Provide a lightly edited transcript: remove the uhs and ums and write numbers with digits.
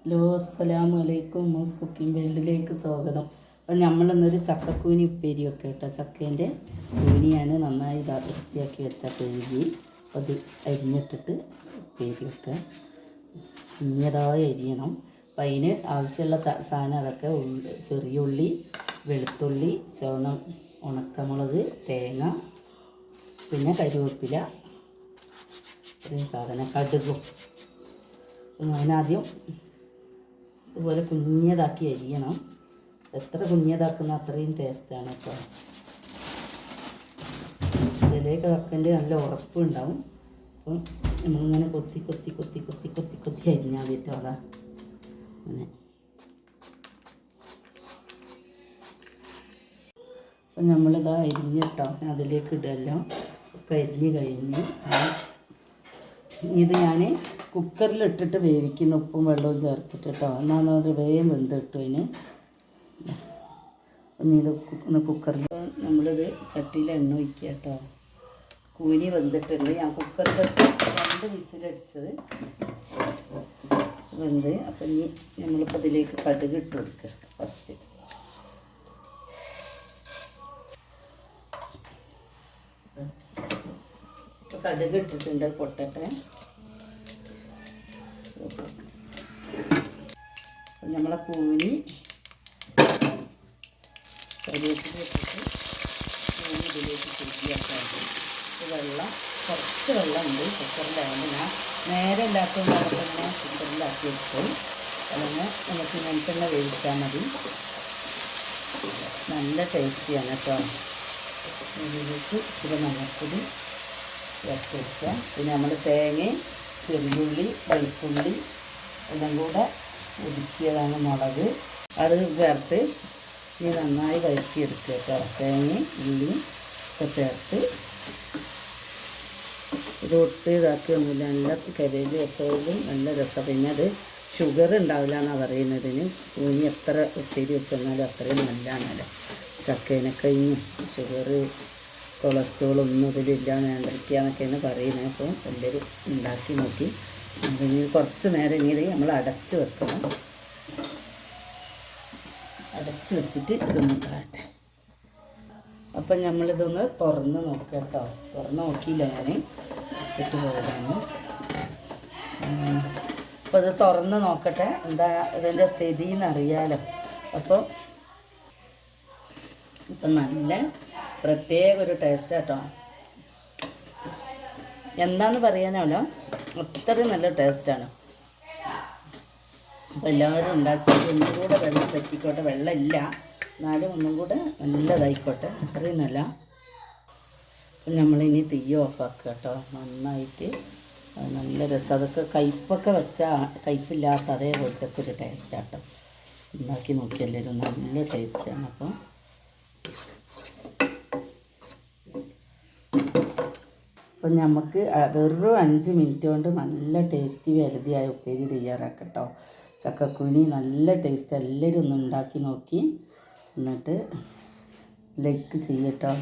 Hello അസ്സലാമു അലൈക്കും. മൂസ് cooking വേൾഡിലേക്ക് സ്വാഗതം. അപ്പോൾ നമ്മളിന്നൊരു ചക്കക്കൂനി ഉപ്പേരി വെക്കുക കേട്ടോ. ചക്കേൻ്റെ കൂനി ഞാൻ നന്നായി വൃത്തിയാക്കി വെച്ച കഴുകി അത് അരിഞ്ഞിട്ടിട്ട് ഉപ്പേരി വെക്കുക. കുഞ്ഞതായി അരിയണം. അപ്പം അതിന് ആവശ്യമുള്ള സാധനം അതൊക്കെ ചെറിയ ഉള്ളി, വെളുത്തുള്ളി, ചുവന്ന ഉണക്കമുളക്, തേങ്ങ, പിന്നെ കരിവേപ്പില, ഇത്രയും സാധനം, കടുകും. അതിനാദ്യം ഇതുപോലെ കുഞ്ഞതാക്കി അരിയണം. എത്ര കുഞ്ഞതാക്കുന്ന അത്രയും ടേസ്റ്റാണ് കേട്ടോ. ചില കക്കൻ്റെ നല്ല ഉറപ്പുണ്ടാവും. അപ്പം നമ്മളിങ്ങനെ കൊത്തി കൊത്തി കൊത്തി കൊത്തി കൊത്തി കൊത്തി അരിഞ്ഞാൽ കേട്ടോ. അതാ അങ്ങനെ. അപ്പം നമ്മളിതാ അരിഞ്ഞിട്ടോ അതിലേക്ക് ഇടല്ലോ. ഒക്കെ അരിഞ്ഞ് കഴിഞ്ഞ് ഇത് ഞാൻ കുക്കറിലിട്ടിട്ട് വേവിക്കുന്ന ഉപ്പും വെള്ളവും ചേർത്തിട്ട് കേട്ടോ. എന്നാന്ന് പറഞ്ഞാൽ വേഗം വെന്ത് കിട്ടും അതിന്. അപ്പം ഇത് ഒന്ന് കുക്കറിൽ നമ്മളിത് ചട്ടിയിൽ എണ്ണ ഒഴിക്കുക കേട്ടോ. കൂനി വെന്തിട്ടുണ്ട്. ഞാൻ കുക്കറിലിട്ട് 2 വിസിലടിച്ചത് വെന്ത്. അപ്പം ഇനി നമ്മളിപ്പോൾ ഇതിലേക്ക് കടുക് ഇട്ട് കൊടുക്കുക. ഫസ്റ്റ് ഇപ്പോൾ കടുക് ഇട്ടിട്ടുണ്ട്. പൊട്ടട്ടെ. നമ്മളെ കൂനി കരിവേപ്പില ഇട്ടിട്ട് കൂനി ഇതിലേക്ക് കുടിക്കാൻ വെള്ളം കുറച്ച് വെള്ളമുണ്ട് കുക്കറിലായതുകൊണ്ട് ഞാൻ നേരെ ഉണ്ടാക്കുന്നതാണ് തന്നെ കുക്കറിലാക്കി വെച്ചു. അതങ്ങനെ നമുക്ക് ഇങ്ങനെ തന്നെ വേവിച്ചാൽ മതി. നല്ല ടേസ്റ്റിയാണ് കേട്ടോ. ഇതിലേക്ക് ഇച്ചിരി മഞ്ഞൾപ്പൊടി ചേർത്ത് വെക്കുക. പിന്നെ നമ്മൾ തേങ്ങയും ചെറിയുള്ളി, വെളുത്തുള്ളി എല്ലാം കൂടെ ഒതുക്കിയതാണ്, മുളക് അത് ചേർത്ത് ഇനി നന്നായി വഴറ്റിയെടുക്കുക കേട്ടോ. തേങ്ങയും ഉള്ളിയും ഒക്കെ ചേർത്ത് ഇത് ഒട്ട് ഇതാക്കുകയൊന്നുമില്ല. നല്ല കരയിൽ വെച്ചതിലും നല്ല രസം. പിന്നെ അത് ഷുഗർ ഉണ്ടാവില്ല എന്നാണ് പറയുന്നതിന്. കൂനി എത്ര ഉപ്പേരി വെച്ചെന്നാലും അത്രയും നല്ലതാണല്ലോ. ചക്കേനക്കഴിഞ്ഞും ഷുഗർ, കൊളസ്ട്രോൾ ഒന്നും ഇതിലില്ല, നിയന്ത്രിക്കുകയെന്നൊക്കെയാണ് പറയുന്നത്. അപ്പോൾ എല്ലാവരും ഉണ്ടാക്കി നോക്കി. ഇനി കുറച്ച് നേരം ഇങ്ങനെ നമ്മൾ അടച്ച് വെക്കണം. അടച്ച് വെച്ചിട്ട് ഇതൊന്ന് കാട്ടെ. അപ്പം നമ്മളിതൊന്ന് തുറന്ന് നോക്കാം കേട്ടോ. തുറന്ന് നോക്കിയില്ല, ഞാൻ വെച്ചിട്ട് പോയതാണ്. അപ്പോൾ ഇത് തുറന്ന് നോക്കട്ടെ എന്താ ഇതിൻ്റെ സ്ഥിതി എന്നറിയാലോ. അപ്പോൾ ഇപ്പം നല്ല പ്രത്യേക ഒരു ടേസ്റ്റ് കേട്ടോ. എന്താണെന്ന് പറയാനല്ലോ, അത്രയും നല്ല ടേസ്റ്റാണ്. അപ്പോൾ എല്ലാവരും ഉണ്ടാക്കിയിട്ട് ഒന്നും കൂടെ വെള്ളം പറ്റിക്കോട്ടെ. വെള്ളമില്ല എന്നാലും ഒന്നും കൂടെ നല്ലതായിക്കോട്ടെ. അത്രയും നല്ല. അപ്പം നമ്മളിനി തീ ഓഫാക്കുക കേട്ടോ. നന്നായിട്ട് നല്ല രസം. അതൊക്കെ കയ്പ്പൊക്കെ വെച്ചാൽ കയ്പ്പില്ലാത്ത അതേപോലത്തെ ഒരു ടേസ്റ്റാട്ടോ. ഉണ്ടാക്കി നോക്കിയെല്ലാവരും നല്ല ടേസ്റ്റാണ്. അപ്പം നമുക്ക് വെറും 5 മിനിറ്റ് കൊണ്ട് നല്ല ടേസ്റ്റി ഹെൽത്തിയായ ഉപ്പേരി തയ്യാറാക്കാം കേട്ടോ. ചക്കക്കൂനി നല്ല ടേസ്റ്റ്. എല്ലാവരും ഒന്ന് ഉണ്ടാക്കി നോക്കി എന്നിട്ട് ലൈക്ക് ചെയ്യട്ടോ.